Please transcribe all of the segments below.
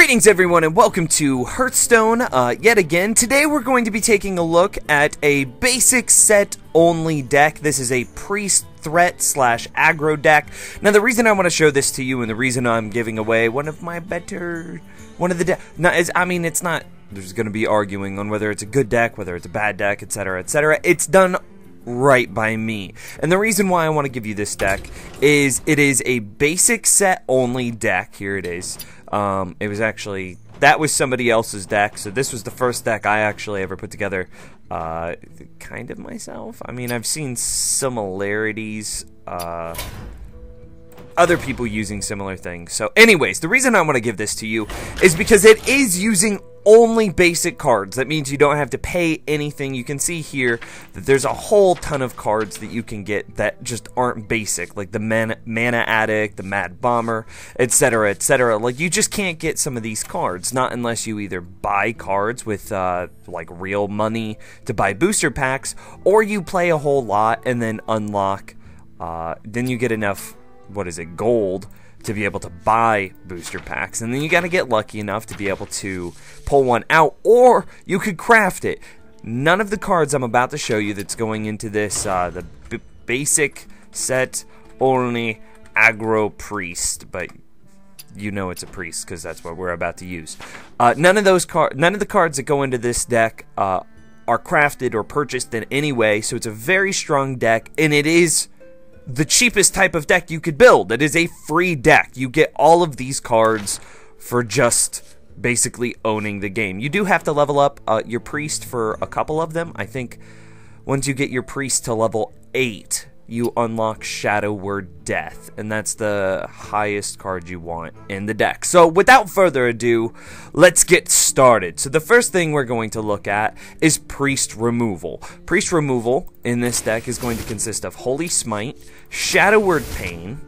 Greetings everyone and welcome to Hearthstone yet again. Today we're going to be taking a look at a basic set only deck. This is a priest threat / aggro deck. Now the reason I want to show this to you and the reason I'm giving away one of the decks, it's not, there's going to be arguing on whether it's a good deck, whether it's a bad deck, etc, etc. It's done right by me. And the reason why I want to give you this deck is it is a basic set only deck. Here it is. It was actually, that was somebody else's deck, so this was the first deck I actually ever put together, kind of myself. I mean, I've seen similarities, other people using similar things. So anyways, the reason I want to give this to you is because it is using only basic cards. That means you don't have to pay anything. You can see here that there's a whole ton of cards that you can get that just aren't basic, like the Mana Addict, the Mad Bomber, etc, etc. Like, you just can't get some of these cards, not unless you either buy cards with like real money to buy booster packs, or you play a whole lot and then unlock, then you get enough, gold, to be able to buy booster packs, and then you got to get lucky enough to be able to pull one out, or you could craft it. None of the cards I'm about to show you that's going into this, the basic set only aggro priest, but you know it's a priest because that's what we're about to use. None of the cards that go into this deck are crafted or purchased in any way, so it's a very strong deck, and it is the cheapest type of deck you could build. It is a free deck. You get all of these cards for just basically owning the game. You do have to level up your priest for a couple of them. I think once you get your priest to level 8, you unlock Shadow Word Death, and that's the highest card you want in the deck. So without further ado, let's get started. So the first thing we're going to look at is priest removal. Priest removal in this deck is going to consist of Holy Smite, Shadow Word Pain,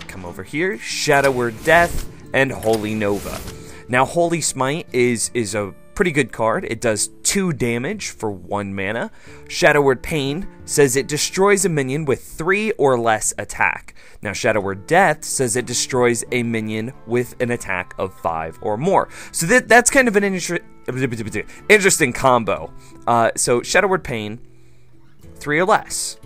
come over here, Shadow Word Death, and Holy Nova. Now Holy Smite is a pretty good card. It does 2 damage for 1 mana. Shadow Word Pain says it destroys a minion with 3 or less attack. Now Shadow Word Death says it destroys a minion with an attack of 5 or more. So that's kind of an interesting combo. So Shadow Word Pain, 3 or less.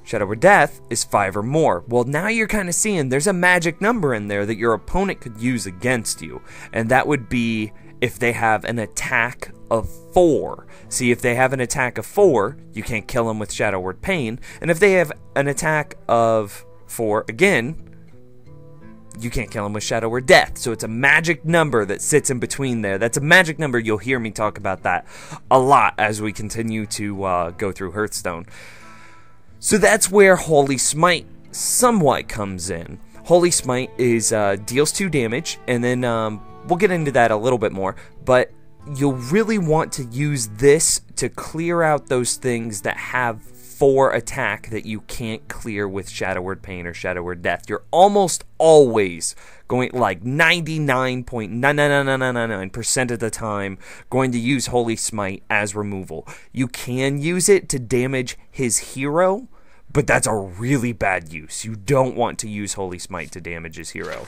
Shadow Word Death is 5 or more. Well, now you're kind of seeing there's a magic number in there that your opponent could use against you, and that would be if they have an attack of 4. See, if they have an attack of 4, you can't kill them with Shadow Word Pain, and if they have an attack of 4 again, you can't kill them with Shadow Word Death. So it's a magic number that sits in between there. That's a magic number. You'll hear me talk about that a lot as we continue to go through Hearthstone. So that's where Holy Smite somewhat comes in. Holy Smite is deals 2 damage, and then we'll get into that a little bit more, but you'll really want to use this to clear out those things that have 4 attack that you can't clear with Shadow Word Pain or Shadow Word Death. You're almost always going, like 99.99999% of the time, going to use Holy Smite as removal. You can use it to damage his hero, but that's a really bad use. You don't want to use Holy Smite to damage his hero.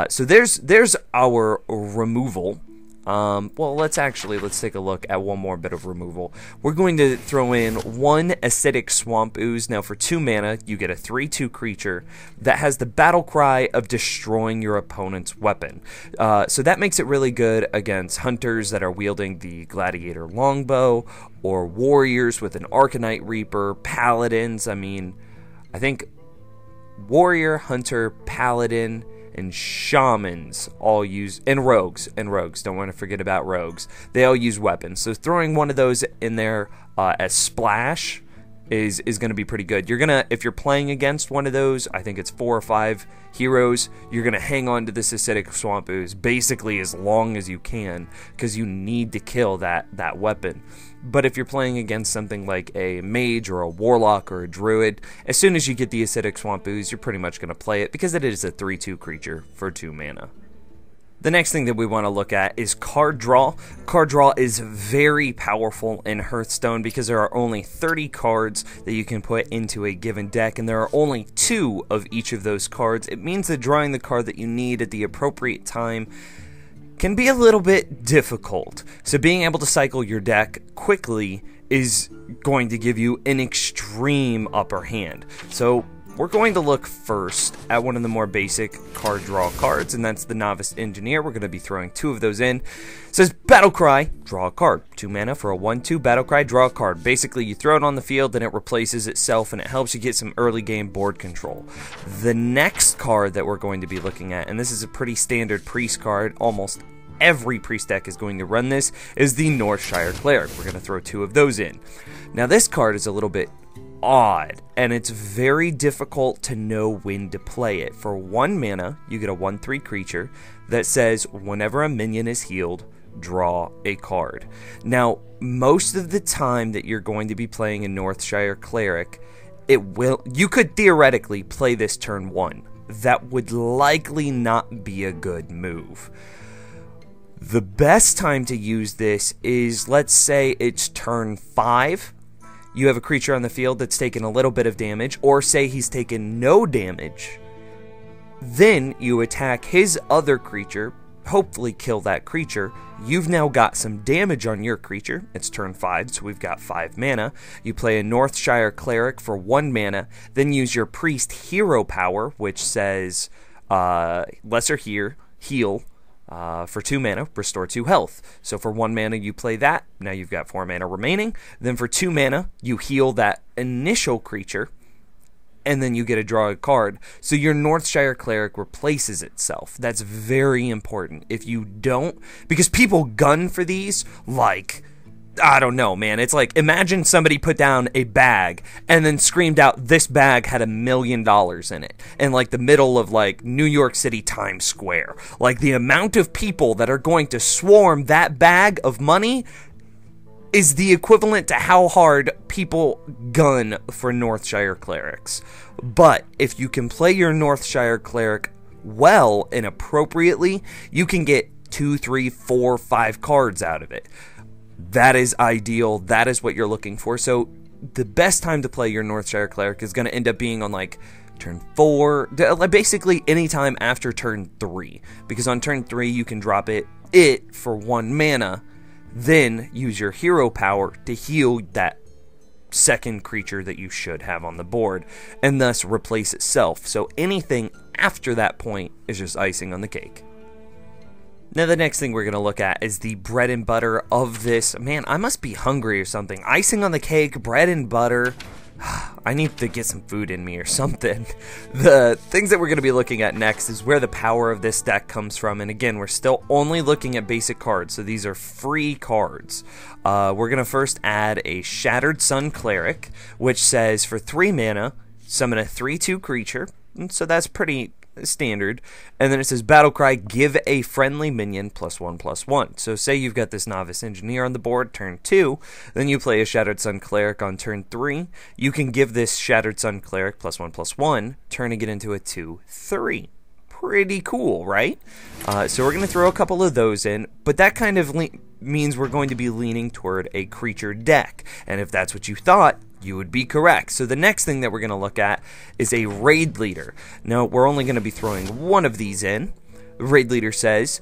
So there's our removal. Well, let's take a look at one more bit of removal. We're going to throw in 1 Acidic Swamp Ooze. Now for 2 mana, you get a 3/2 creature that has the battle cry of destroying your opponent's weapon. So that makes it really good against hunters that are wielding the Gladiator Longbow, or warriors with an Arcanite Reaper, paladins. I mean, I think warrior, hunter, paladin, and shamans all use, and rogues, don't want to forget about rogues. They all use weapons. So throwing one of those in there as splash is going to be pretty good. You're gonna, if you're playing against one of those, I think it's 4 or 5 heroes, you're gonna hang on to this Acidic Swamp Ooze basically as long as you can, because you need to kill that weapon. But if you're playing against something like a mage or a warlock or a druid, as soon as you get the Acidic Swamp Ooze, you're pretty much going to play it because it is a 3/2 creature for 2 mana. The next thing that we want to look at is card draw. Card draw is very powerful in Hearthstone because there are only 30 cards that you can put into a given deck, and there are only 2 of each of those cards. It means that drawing the card that you need at the appropriate time can be a little bit difficult. So being able to cycle your deck quickly is going to give you an extreme upper hand. So we're going to look first at one of the more basic card draw cards, and that's the Novice Engineer. We're going to be throwing 2 of those in. It says Battle Cry, draw a card. 2 mana for a 1/2 Battle Cry, draw a card. Basically, you throw it on the field, and it replaces itself, and it helps you get some early game board control. The next card that we're going to be looking at, and this is a pretty standard priest card, almost every priest deck is going to run this, is the Northshire Cleric. We're going to throw 2 of those in. Now, this card is a little bit odd, and it's very difficult to know when to play it. For 1 mana, you get a 1/3 creature that says whenever a minion is healed, draw a card. Now, most of the time that you're going to be playing a Northshire Cleric, you could theoretically play this turn 1. That would likely not be a good move. The best time to use this is, let's say it's turn 5. You have a creature on the field that's taken a little bit of damage, or say he's taken no damage. Then you attack his other creature, hopefully kill that creature. You've now got some damage on your creature. It's turn 5, so we've got 5 mana. You play a Northshire Cleric for 1 mana, then use your Priest Hero Power, which says Lesser Heal. For 2 mana, restore 2 health. So for 1 mana, you play that. Now you've got 4 mana remaining. Then for 2 mana, you heal that initial creature, and then you get to draw a card. So your Northshire Cleric replaces itself. That's very important. If you don't, because people gun for these like, I don't know, man. It's like, imagine somebody put down a bag and then screamed out, this bag had $1 million in it. In like the middle of like New York City Times Square. Like the amount of people that are going to swarm that bag of money is the equivalent to how hard people gun for Northshire Clerics. But if you can play your Northshire Cleric well and appropriately, you can get 2, 3, 4, 5 cards out of it. That is ideal. That is what you're looking for. So the best time to play your Northshire Cleric is going to end up being on like turn 4, basically anytime after turn 3, because on turn 3 you can drop it for 1 mana, then use your hero power to heal that second creature that you should have on the board, and thus replace itself. So anything after that point is just icing on the cake. Now the next thing we're going to look at is the bread and butter of this. Man, I must be hungry or something. Icing on the cake, bread and butter. I need to get some food in me or something. The things that we're going to be looking at next is where the power of this deck comes from. And again, we're still only looking at basic cards, so these are free cards. We're going to first add a Shattered Sun Cleric, which says for 3 mana, summon a 3/2 creature. And so that's pretty standard. And then it says Battle Cry, give a friendly minion +1/+1. So say you've got this Novice Engineer on the board turn 2, then you play a Shattered Sun Cleric on turn 3. You can give this Shattered Sun Cleric +1/+1, turning it into a 2/3. Pretty cool, right? So we're going to throw a couple of those in, but that kind of means we're going to be leaning toward a creature deck. And if that's what you thought, you would be correct. So the next thing that we're going to look at is a Raid Leader. Now, we're only going to be throwing 1 of these in. Raid Leader says,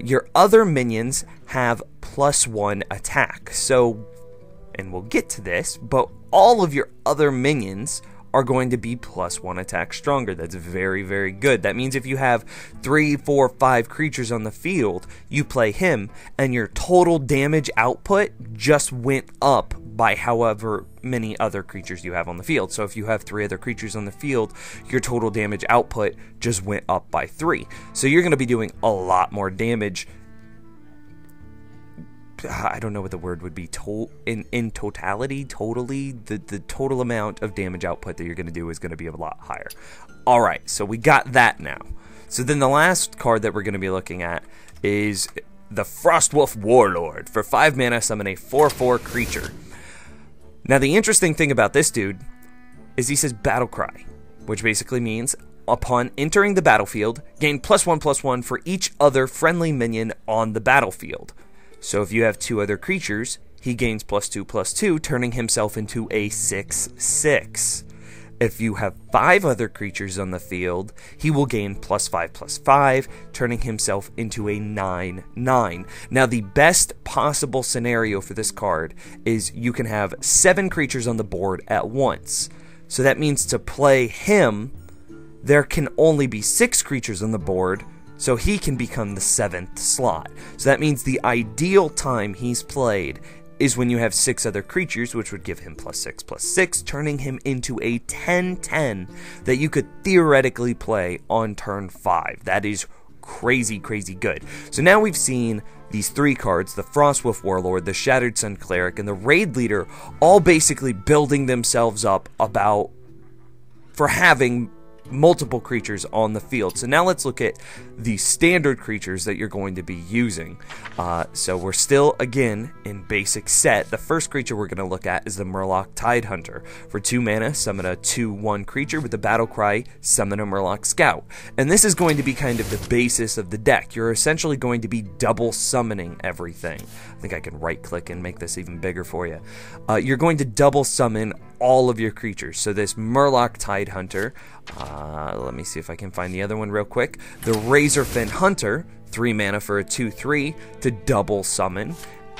your other minions have +1 attack. So, and we'll get to this, but all of your other minions are going to be +1 attack stronger. That's very, very good. That means if you have 3, 4, 5 creatures on the field, you play him, and your total damage output just went up by however many other creatures you have on the field. So if you have 3 other creatures on the field, your total damage output just went up by 3. So you're going to be doing a lot more damage. I don't know what the word would be, in totality, the total amount of damage output that you're going to do is going to be a lot higher. Alright, so we got that now. So then the last card that we're going to be looking at is the Frostwolf Warlord. For 5 mana, summon a 4/4 creature. Now the interesting thing about this dude is he says Battle Cry, which basically means upon entering the battlefield, gain +1/+1 for each other friendly minion on the battlefield. So if you have 2 other creatures, he gains +2/+2, turning himself into a 6/6. If you have 5 other creatures on the field, he will gain +5/+5, turning himself into a 9/9. Now, the best possible scenario for this card is you can have 7 creatures on the board at once. So that means to play him, there can only be 6 creatures on the board, so he can become the 7th slot. So that means the ideal time he's played is when you have 6 other creatures, which would give him +6/+6, turning him into a 10/10 that you could theoretically play on turn 5. That is crazy, crazy good. So now we've seen these 3 cards, the Frostwolf Warlord, the Shattered Sun Cleric, and the Raid Leader, all basically building themselves up for having multiple creatures on the field. So now let's look at the standard creatures that you're going to be using. So we're still, again, in basic set. The first creature we're going to look at is the Murloc Tidehunter. For 2 mana, summon a 2/1 creature with the battle cry, summon a Murloc Scout. And this is going to be kind of the basis of the deck. You're essentially going to be double summoning everything. I think I can right click and make this even bigger for you. You're going to double summon all of your creatures. So this Murloc Tidehunter, let me see if I can find the other one real quick. The Razorfin Hunter, 3 mana for a 2/3 to double summon.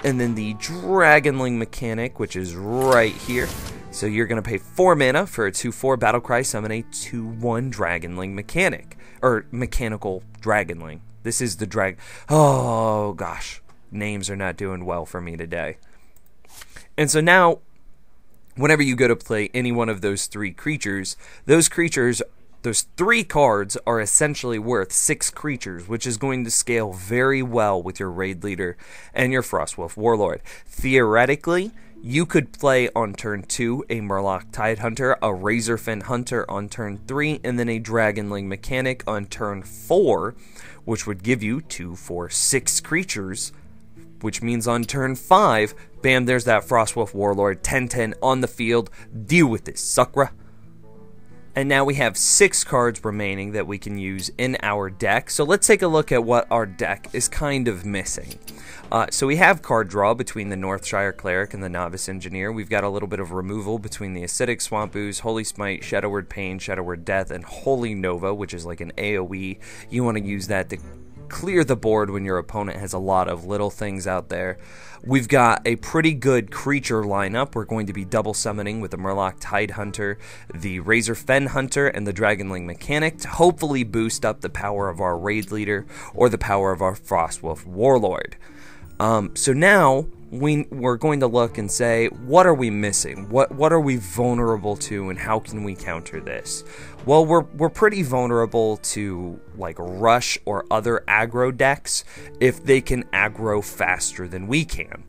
And then the Dragonling mechanic, which is right here. So you're going to pay 4 mana for a 2/4 Battlecry, summon a 2/1 Dragonling mechanic. Or mechanical Dragonling. This is the oh gosh, names are not doing well for me today. And so now, whenever you go to play any one of those 3 creatures, those 3 cards are essentially worth 6 creatures, which is going to scale very well with your Raid Leader and your Frostwolf Warlord. Theoretically, you could play on turn 2 a Murloc Tidehunter, a Razorfin Hunter on turn 3, and then a Dragonling mechanic on turn 4, which would give you 2, 4, 6 creatures, which means on turn 5, bam, there's that Frostwolf Warlord, 10/10 on the field. Deal with this, suckra. And now we have 6 cards remaining that we can use in our deck. So let's take a look at what our deck is kind of missing. So we have card draw between the Northshire Cleric and the Novice Engineer. We've got a little bit of removal between the Acidic Swamp Ooze, Holy Smite, Shadow Word Pain, Shadow Word Death, and Holy Nova, which is like an AoE. You want to use that to clear the board when your opponent has a lot of little things out there. We've got a pretty good creature lineup. We're going to be double summoning with the Murloc Tidehunter, the Razorfen Hunter, and the Dragonling mechanic to hopefully boost up the power of our Raid Leader or the power of our Frostwolf Warlord. So now we're going to look and say, what are we missing? What are we vulnerable to, and how can we counter this? Well, we're pretty vulnerable to like Rush or other aggro decks if they can aggro faster than we can.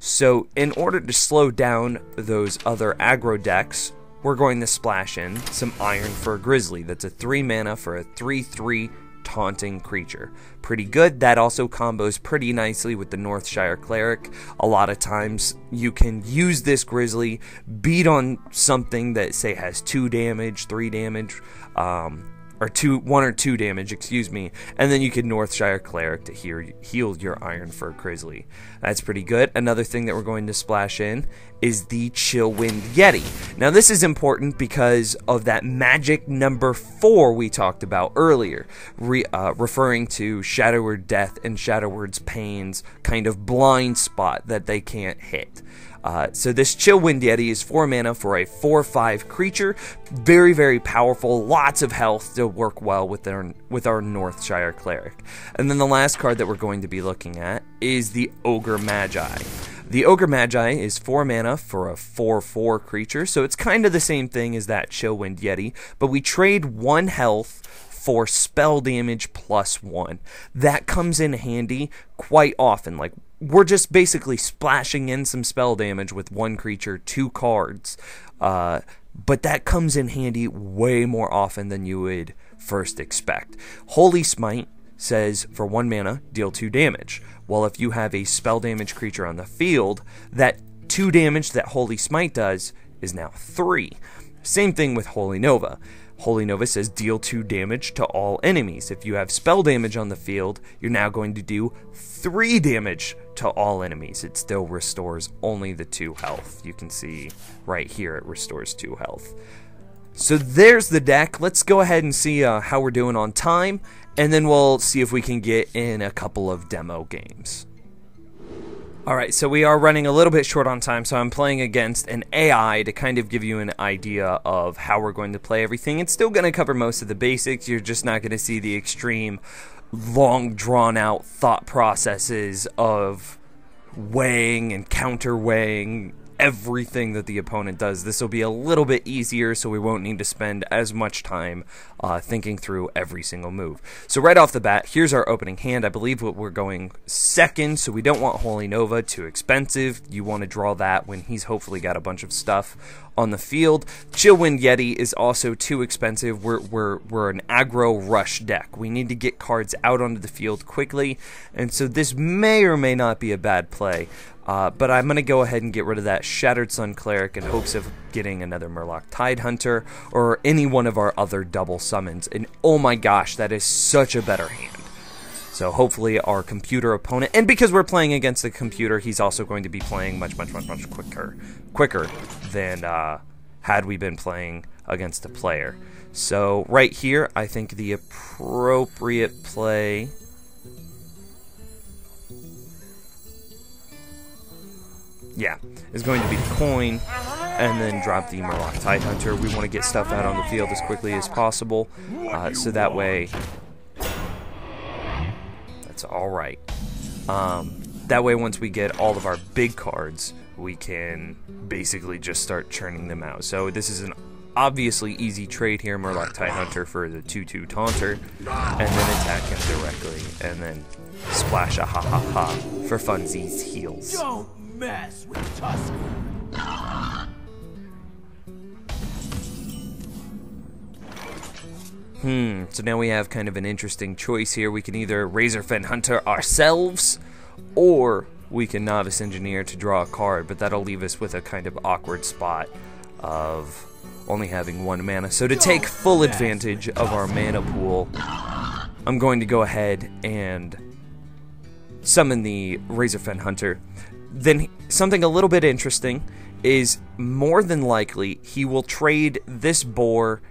So in order to slow down those other aggro decks, we're going to splash in some Ironfur Grizzly. That's a 3 mana for a 3/3 taunting creature. Pretty good. That also combos pretty nicely with the Northshire Cleric. A lot of times you can use this Grizzly, beat on something that say has 2 damage, 3 damage, or 1 or 2 damage, excuse me, and then you can Northshire Cleric to heal your Ironfur Grizzly. That's pretty good. Another thing that we're going to splash in is the Chillwind Yeti. Now this is important because of that magic number 4 we talked about earlier, referring to Shadow Word Death and Shadow Word's Pain's kind of blind spot that they can't hit. So this Chillwind Yeti is 4 mana for a 4/5 creature. Very, very powerful. Lots of health to work well with our Northshire Cleric. And then the last card that we're going to be looking at is the Ogre Magi. The Ogre Magi is 4 mana for a 4/4 creature, so it's kind of the same thing as that Chillwind Yeti, but we trade 1 health for spell damage +1. That comes in handy quite often. Like, we're just basically splashing in some spell damage with 1 creature, 2 cards, but that comes in handy way more often than you would first expect. Holy Smite says for 1 mana, deal 2 damage. Well, if you have a spell damage creature on the field, that 2 damage that Holy Smite does is now 3. Same thing with Holy Nova. Holy Novice says deal 2 damage to all enemies. If you have spell damage on the field, you're now going to do 3 damage to all enemies. It still restores only the 2 health. You can see right here it restores 2 health. So there's the deck. Let's go ahead and see how we're doing on time, and then we'll see if we can get in a couple of demo games. Alright, so we are running a little bit short on time, so I'm playing against an AI to kind of give you an idea of how we're going to play everything. It's still going to cover most of the basics. You're just not going to see the extreme, long, drawn-out thought processes of weighing and counter-weighing everything that the opponent does. This will be a little bit easier, so we won't need to spend as much time thinking through every single move. So right off the bat, here's our opening hand. I believe we're going second, so we don't want Holy Nova, too expensive. You want to draw that when he's hopefully got a bunch of stuff on the field. Chillwind Yeti is also too expensive. We're an aggro rush deck. We need to get cards out onto the field quickly, and so this may or may not be a bad play. But I'm going to go ahead and get rid of that Shattered Sun Cleric in hopes of getting another Merlok Tidehunter or any one of our other double summons. And oh my gosh, that is such a better hand. So hopefully our computer opponent, and because we're playing against the computer, he's also going to be playing much quicker than had we been playing against a player. So right here, I think the appropriate play is going to be the coin, and then drop the Merlok Tidehunter. We want to get stuff out on the field as quickly as possible, so that way, that's alright. That way, once we get all of our big cards, we can basically just start churning them out. So this is an obviously easy trade here, Merlok Tidehunter for the 2/2 Taunter, and then attack him directly, and then splash a ha-ha-ha for funsies heals. Don't mess with Tusk. So now we have kind of an interesting choice here. We can either Razorfen Hunter ourselves, or we can Novice Engineer to draw a card, but that'll leave us with a kind of awkward spot of only having 1 mana. So to take full advantage of our mana pool, I'm going to go ahead and summon the Razorfen Hunter. Then something a little bit interesting is more than likely he will trade this boar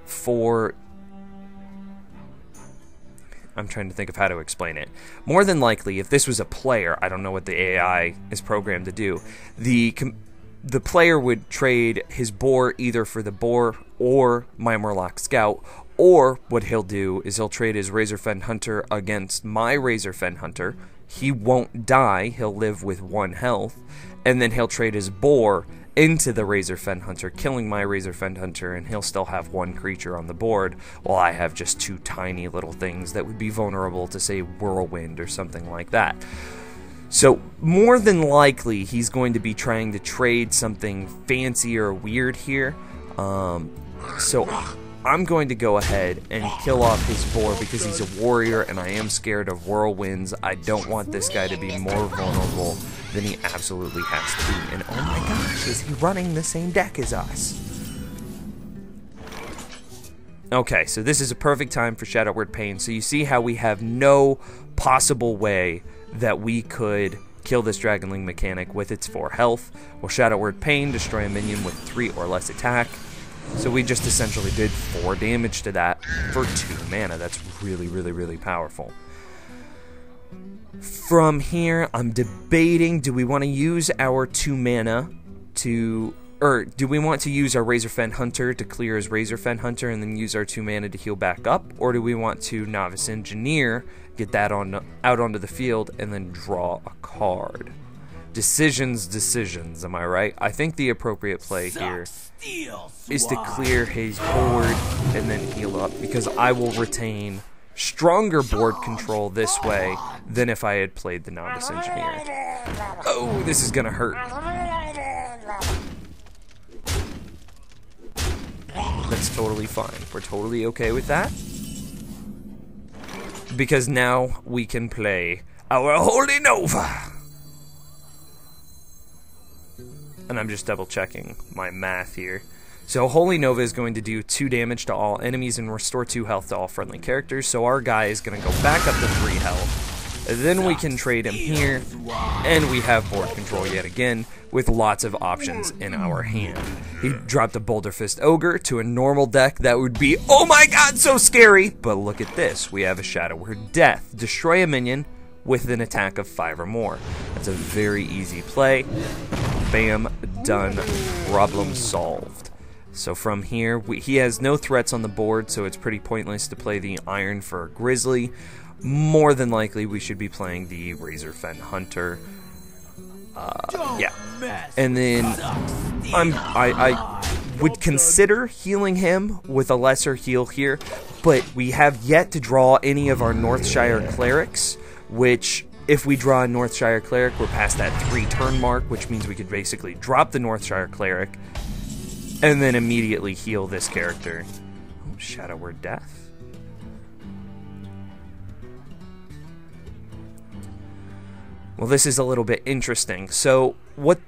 for... I'm trying to think of how to explain it. More than likely, if this was a player, I don't know what the AI is programmed to do, the player would trade his boar either for the boar or my Murloc Scout, or what he'll do is he'll trade his Razorfen Hunter against my Razorfen Hunter. He won't die, he'll live with 1 health, and then he'll trade his boar into the Razorfen Hunter, killing my Razorfen Hunter, and he'll still have 1 creature on the board, while I have just 2 tiny little things that would be vulnerable to, say, Whirlwind or something like that. So, more than likely, he's going to be trying to trade something fancy or weird here. So, I'm going to go ahead and kill off his boar because he's a warrior and I am scared of whirlwinds. I don't want this guy to be more vulnerable than he absolutely has to be. And oh my gosh, is he running the same deck as us? Okay, so this is a perfect time for Shadow Word Pain. So you see how we have no possible way that we could kill this Dragonling mechanic with its 4 health. Well, Shadow Word Pain, destroy a minion with 3 or less attack. So we just essentially did 4 damage to that for 2 mana. That's really, really, really powerful. From here, I'm debating, do we want to use our 2 mana to... Or do we want to use our Razorfen Hunter to clear his Razorfen Hunter and then use our 2 mana to heal back up? Or do we want to Novice Engineer, get that out onto the field, and then draw a card? Decisions, am I right? I think the appropriate play here is to clear his board and then heal up, because I will retain stronger board control this way than if I had played the Novice Engineer. Oh, this is gonna hurt. That's totally fine. We're totally okay with that, because now we can play our Holy Nova. And I'm just double checking my math here. So Holy Nova is going to do 2 damage to all enemies and restore 2 health to all friendly characters. So our guy is going to go back up to 3 health. Then we can trade him here, and we have board control yet again, with lots of options in our hand. He dropped a Boulder Fist Ogre to a normal deck. That would be, oh my god, so scary! But look at this. We have a Shadow Word Death. Destroy a minion with an attack of 5 or more. That's a very easy play. Bam, done, problem solved. So from here, he has no threats on the board, so it's pretty pointless to play the Iron for Grizzly. More than likely, we should be playing the Razorfen Hunter. Yeah. And then I would consider healing him with a lesser heal here, but we have yet to draw any of our Northshire Clerics, which, if we draw a Northshire Cleric, we're past that 3-turn mark, which means we could basically drop the Northshire Cleric and then immediately heal this character. Oh, Shadow Word Death. Well, this is a little bit interesting. So, what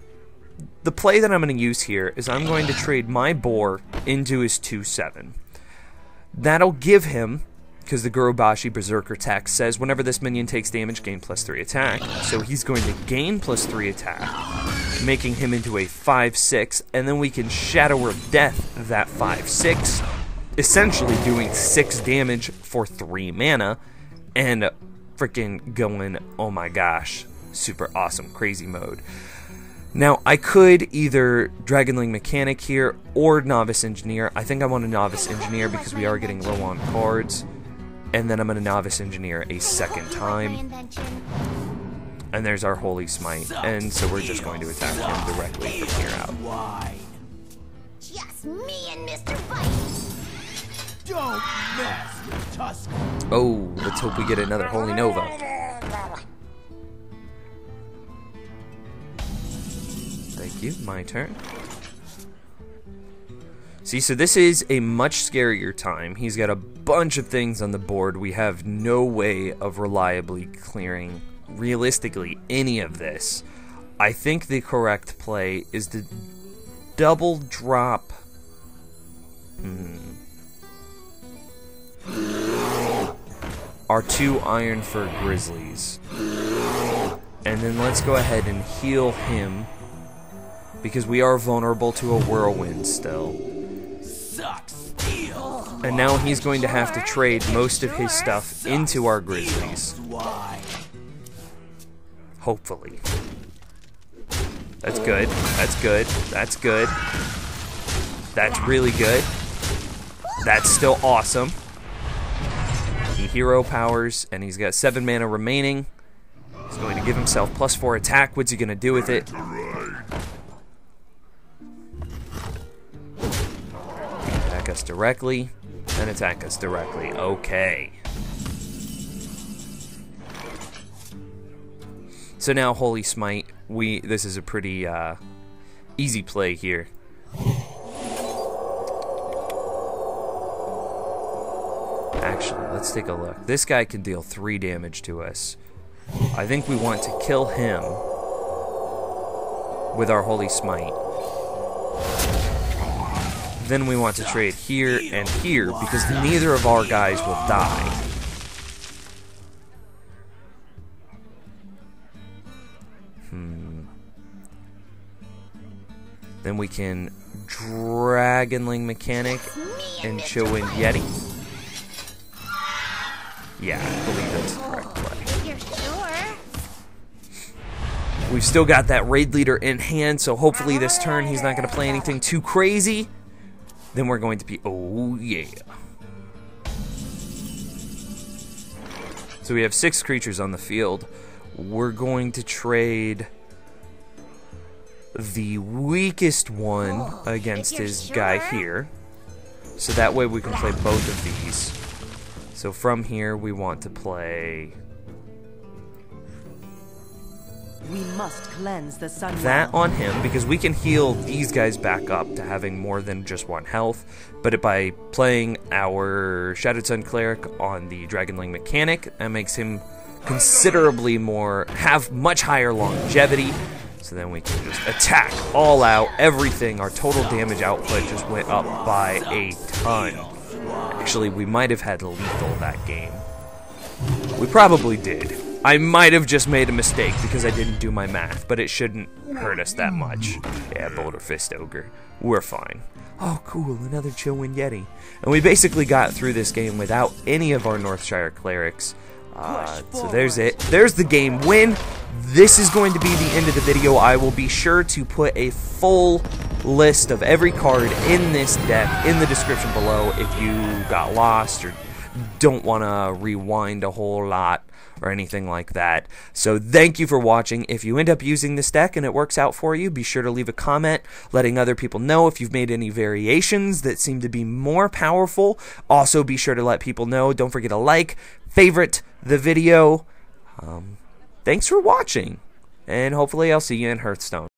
the play that I'm going to use here is I'm going to trade my boar into his 2/7. That'll give him, because the Gurubashi Berserker text says whenever this minion takes damage, gain +3 attack. So he's going to gain +3 attack, making him into a 5/6, and then we can Shadow Word Death that 5/6, essentially doing 6 damage for 3 mana, and freaking going, oh my gosh, super awesome, crazy mode. Now, I could either Dragonling Mechanic here or Novice Engineer. I think I want a Novice Engineer because we are getting low on cards. And then I'm going to Novice Engineer a second time. And there's our Holy Smite. And so we're just going to attack him directly from here out. Just me and Mr. Fight. Don't mess with Tusk. Oh, let's hope we get another Holy Nova. Thank you. My turn. See, so this is a much scarier time. He's got a bunch of things on the board. We have no way of reliably clearing, realistically, any of this. I think the correct play is to double drop... our 2 Iron for Grizzlies. And then let's go ahead and heal him, because we are vulnerable to a Whirlwind still. And now he's going to have to trade most of his stuff into our Grizzlies. Hopefully. That's good. That's good. That's good. That's really good. That's still awesome. He hero powers, and he's got 7 mana remaining. He's going to give himself +4 attack. What's he going to do with it? Attack us directly, and attack us directly. Okay. So now Holy Smite, this is a pretty easy play here. Actually, let's take a look. This guy can deal 3 damage to us. I think we want to kill him with our Holy Smite. Then we want to trade here and here, because neither of our guys will die. Then we can Dragonling Mechanic and show in Yeti. Yeah, I believe that's the correct play. You're sure? We've still got that Raid Leader in hand, so hopefully this turn he's not going to play anything too crazy. Then we're going to be... oh, yeah. So we have 6 creatures on the field. We're going to trade the weakest one against his guy here. So that way we can play both of these. So from here we want to play... we must cleanse the sun. That on him, because we can heal these guys back up to having more than just 1 health. But by playing our Shadowed Sun Cleric on the Dragonling Mechanic, that makes him considerably more, have much higher longevity. So then we can just attack all out, everything. Our total damage output just went up by a ton. Actually, we might have had lethal that game. We probably did. I might have just made a mistake because I didn't do my math, but it shouldn't hurt us that much. Yeah, Boulder Fist Ogre. We're fine. Oh, cool, another Chillwind Yeti. And we basically got through this game without any of our Northshire Clerics. So there's it. There's the game win. This is going to be the end of the video. I will be sure to put a full list of every card in this deck in the description below if you got lost or don't want to rewind a whole lot or anything like that. So thank you for watching. If you end up using this deck and it works out for you, be sure to leave a comment letting other people know if you've made any variations that seem to be more powerful. Also be sure to let people know. Don't forget to like, favorite the video. Thanks for watching, and hopefully I'll see you in Hearthstone.